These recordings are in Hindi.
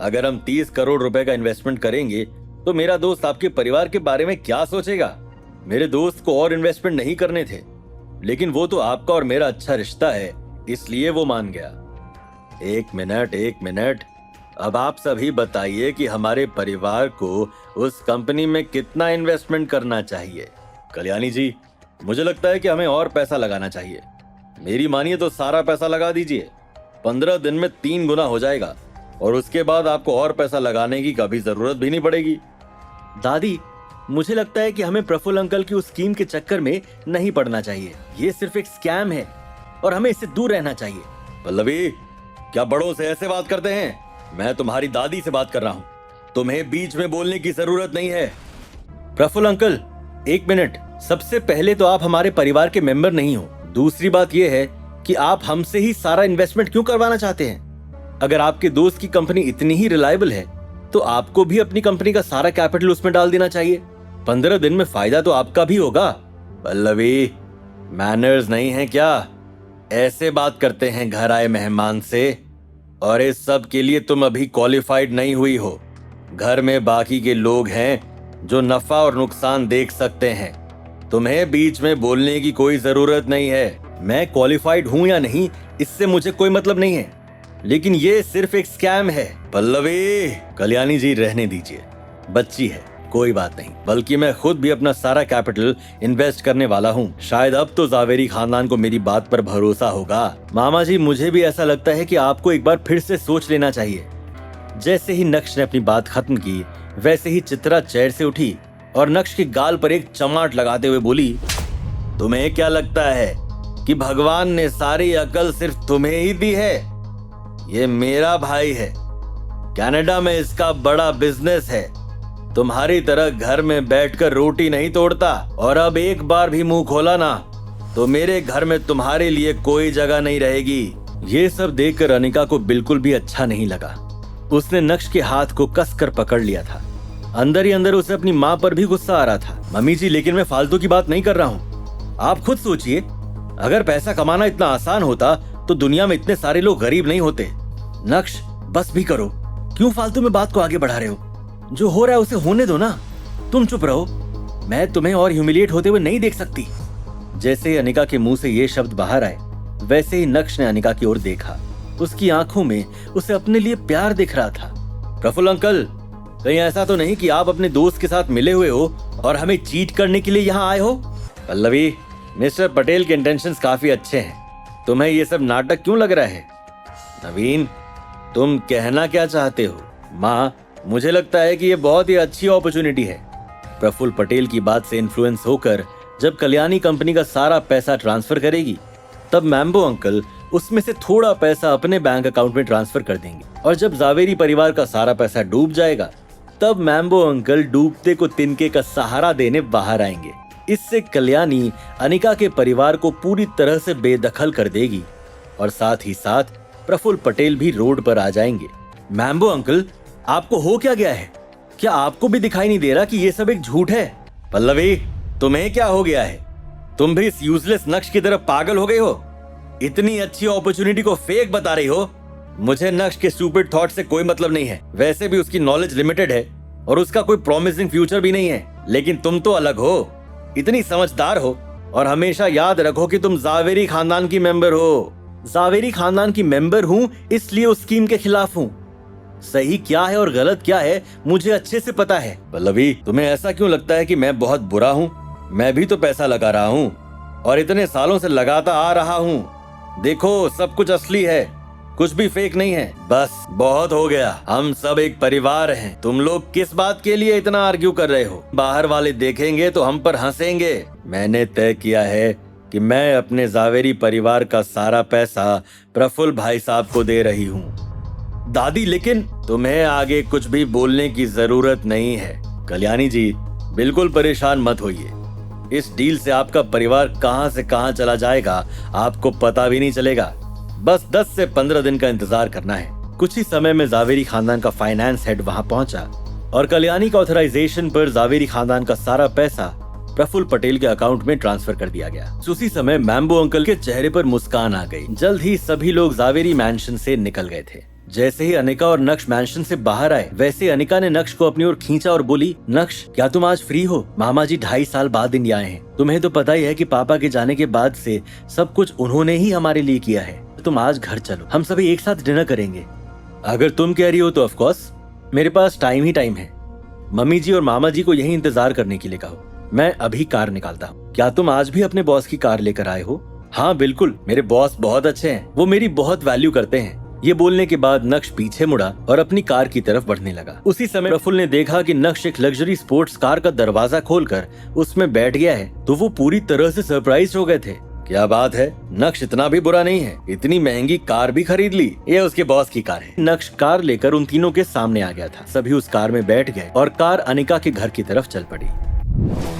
अगर हम 30 करोड़ रुपए का इन्वेस्टमेंट करेंगे तो मेरा दोस्त आपके परिवार के बारे में क्या सोचेगा? मेरे दोस्त को और इन्वेस्टमेंट नहीं करने थे, लेकिन वो तो आपका और मेरा अच्छा रिश्ता है, इसलिए वो मान गया। एक मिनट, अब आप सभी बताइए कि हमारे परिवार को उस कंपनी में कितना इन्वेस्टमेंट करना चाहिए? कल्याणी जी, मुझे लगता है कि हमें और पैसा लगाना चाहिए। मेरी मानिए तो सारा पैसा लगा दीजिए। 15 दिन में 3 गुना हो जाएगा और उसके बाद आपको और पैसा लगाने की कभी जरूरत भी नहीं पड़ेगी। दादी, मुझे लगता है कि हमें प्रफुल्ल अंकल की उस स्कीम के चक्कर में नहीं पड़ना चाहिए। ये सिर्फ एक स्कैम है और हमें इससे दूर रहना चाहिए। पल्लवी, क्या बड़ों से ऐसे बात करते हैं? मैं तुम्हारी दादी से बात कर रहा हूँ, तुम्हें बीच में बोलने की जरूरत नहीं है। प्रफुल्ल अंकल, एक मिनट। सबसे पहले तो आप हमारे परिवार के मेंबर नहीं हो। दूसरी बात यह है कि आप हमसे ही सारा इन्वेस्टमेंट क्यों करवाना चाहते हैं? अगर आपके दोस्त की कंपनी इतनी ही रिलायबल है तो आपको भी अपनी कंपनी का सारा कैपिटल उसमें डाल देना चाहिए। 15 दिन में फायदा तो आपका भी होगा। पल्लवी, मैनर्स नहीं है क्या? ऐसे बात करते हैं घर आए मेहमान से? और इस सब के लिए तुम अभी क्वालिफाइड नहीं हुई हो। घर में बाकी के लोग हैं जो नफा और नुकसान देख सकते हैं। तुम्हें बीच में बोलने की कोई जरूरत नहीं है। मैं क्वालिफाइड हूं या नहीं, इससे मुझे कोई मतलब नहीं है, लेकिन ये सिर्फ एक स्कैम है। पल्लवी, कल्याणी जी, रहने दीजिए, बच्ची है, कोई बात नहीं। बल्कि मैं खुद भी अपना सारा कैपिटल इन्वेस्ट करने वाला हूँ। शायद अब तो जावेरी खानदान को मेरी बात पर भरोसा होगा। मामा जी, मुझे भी ऐसा लगता है कि आपको एक बार फिर से सोच लेना चाहिए। जैसे ही नक्श ने अपनी बात खत्म की, वैसे ही चित्रा चेयर से उठी और नक्श के गाल पर एक चमाट लगाते हुए बोली, तुम्हें क्या लगता है कि भगवान ने सारी अकल सिर्फ तुम्हें ही दी है? ये मेरा भाई है, कनाडा में इसका बड़ा बिजनेस है। तुम्हारी तरह घर में बैठकर रोटी नहीं तोड़ता। और अब एक बार भी मुंह खोला ना तो मेरे घर में तुम्हारे लिए कोई जगह नहीं रहेगी। ये सब देखकर अनिका को बिल्कुल भी अच्छा नहीं लगा। उसने नक्श के हाथ को कसकर पकड़ लिया था। अंदर ही अंदर उसे अपनी माँ पर भी गुस्सा आ रहा था। मम्मी जी, लेकिन मैं फालतू की बात नहीं कर रहा हूँ। आप खुद सोचिए, अगर पैसा कमाना इतना आसान होता तो दुनिया में इतने सारे लोग गरीब नहीं होते। नक्श, बस भी करो, क्यों फालतू में बात को आगे बढ़ा रहे हो? जो हो रहा है उसे होने दो ना। तुम चुप रहो, मैं तुम्हें और ह्यूमिलिएट होते हुए नहीं देख सकती। जैसे ही अनिका के मुंह से ये शब्द बाहर आए, वैसे ही नक्श ने अनिका की ओर देखा। उसकी आंखों में उसे अपने लिए प्यार दिख रहा था। प्रफुल्ल अंकल, कहीं ऐसा तो नहीं कि आप अपने दोस्त के साथ मिले हुए हो और हमें चीट करने के लिए यहाँ आए हो? पल्लवी, मिस्टर पटेल के इंटेंशंस काफी अच्छे हैं, तुम्हें ये सब नाटक क्यों लग रहा है? नवीन, तुम कहना क्या चाहते हो? माँ, मुझे लगता है कि ये बहुत ही अच्छी अपॉर्चुनिटी है। प्रफुल्ल पटेल की बात से इन्फ्लुएंस होकर जब कल्याणी कंपनी का सारा पैसा ट्रांसफर करेगी, तब मैम्बो अंकल उसमें से थोड़ा पैसा अपने बैंक अकाउंट में ट्रांसफर कर देंगे। और जब जावेरी परिवार का सारा पैसा डूब जाएगा, तब मैम्बो अंकल डूबते को तिनके का सहारा देने बाहर आएंगे। इससे कल्याणी अनिका के परिवार को पूरी तरह से बेदखल कर देगी और साथ ही साथ प्रफुल्ल पटेल भी रोड पर आ जाएंगे। मैम्बो अंकल, आपको हो क्या गया है? क्या आपको भी दिखाई नहीं दे रहा कि ये सब एक झूठ है? पल्लवी, तुम्हें क्या हो गया है? तुम भी इस यूजलेस नक्श की तरफ पागल हो गई हो? इतनी अच्छी अपॉर्चुनिटी को फेक बता रही हो? मुझे नक्श के स्टूपिड थॉट से कोई मतलब नहीं है। वैसे भी उसकी नॉलेज लिमिटेड है और उसका कोई प्रॉमिसिंग फ्यूचर भी नहीं है। लेकिन तुम तो अलग हो, इतनी समझदार हो और हमेशा याद रखो कि तुम जावेरी खानदान की मेंबर हो। जावेरी खानदान की मेंबर हूँ, इसलिए उस स्कीम के खिलाफ हूँ। सही क्या है और गलत क्या है मुझे अच्छे से पता है। पल्लवी, तुम्हें ऐसा क्यों लगता है कि मैं बहुत बुरा हूँ? मैं भी तो पैसा लगा रहा हूँ और इतने सालों से लगाता आ रहा हूँ। देखो, सब कुछ असली है, कुछ भी फेक नहीं है। बस बहुत हो गया, हम सब एक परिवार हैं। तुम लोग किस बात के लिए इतना आर्ग्यू कर रहे हो? बाहर वाले देखेंगे तो हम पर हंसेंगे। मैंने तय किया है कि मैं अपने जावेरी परिवार का सारा पैसा प्रफुल्ल भाई साहब को दे रही हूँ। दादी, लेकिन तुम्हें आगे कुछ भी बोलने की जरूरत नहीं है। कल्याणी जी, बिल्कुल परेशान मत होइए। इस डील से आपका परिवार कहां से कहां चला जाएगा आपको पता भी नहीं चलेगा। बस 10 से 15 दिन का इंतजार करना है। कुछ ही समय में जावेरी खानदान का फाइनेंस हेड वहां पहुंचा और कल्याणी का ऑथराइजेशन पर जावेरी खानदान का सारा पैसा प्रफुल्ल पटेल के अकाउंट में ट्रांसफर कर दिया गया। उसी समय मैम्बो अंकल के चेहरे पर मुस्कान आ गई। जल्द ही सभी लोग जावेरी मैंशन से निकल गए थे। जैसे ही अनिका और नक्श मैंशन से बाहर आए, वैसे अनिका ने नक्श को अपनी ओर खींचा और बोली, नक्श क्या तुम आज फ्री हो? मामा जी 2.5 साल बाद इंडिया आए हैं। तुम्हें तो पता ही है कि पापा के जाने के बाद से सब कुछ उन्होंने ही हमारे लिए किया है। तुम आज घर चलो, हम सभी एक साथ डिनर करेंगे। अगर तुम कह रही हो तो ऑफ कोर्स, मेरे पास टाइम ही टाइम है। मम्मी जी और मामा जी को यही इंतजार करने के लिए कहो, मैं अभी कार निकालता हूँ। क्या तुम आज भी अपने बॉस की कार लेकर आए हो? हाँ बिल्कुल, मेरे बॉस बहुत अच्छे हैं, वो मेरी बहुत वैल्यू करते हैं। ये बोलने के बाद नक्श पीछे मुड़ा और अपनी कार की तरफ बढ़ने लगा। उसी समय प्रफुल्ल ने देखा कि नक्श एक लग्जरी स्पोर्ट्स कार का दरवाजा खोलकर उसमें बैठ गया है, तो वो पूरी तरह से सरप्राइज हो गए थे। क्या बात है, नक्श इतना भी बुरा नहीं है, इतनी महंगी कार भी खरीद ली। ये उसके बॉस की कार है। नक्श कार लेकर उन तीनों के सामने आ गया था। सभी उस कार में बैठ गए और कार अनिका के घर की तरफ चल पड़ी।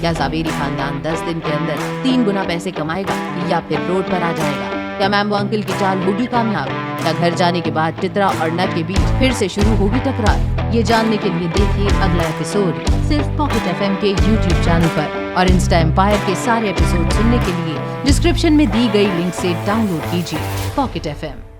क्या जावेरी खानदान 10 दिन के अंदर 3 गुना पैसे कमाएगा या फिर रोड पर आ जाएगा? क्या मैम्बो अंकल की चाल होगी कामयाब? क्या घर जाने के बाद चित्रा और नट के बीच फिर से शुरू होगी टकरार? ये जानने के लिए देखिए अगला एपिसोड सिर्फ पॉकेट एफएम के यूट्यूब चैनल पर, और इंस्टा एम्पायर के सारे एपिसोड सुनने के लिए डिस्क्रिप्शन में दी गई लिंक से डाउनलोड कीजिए पॉकेट एफएम।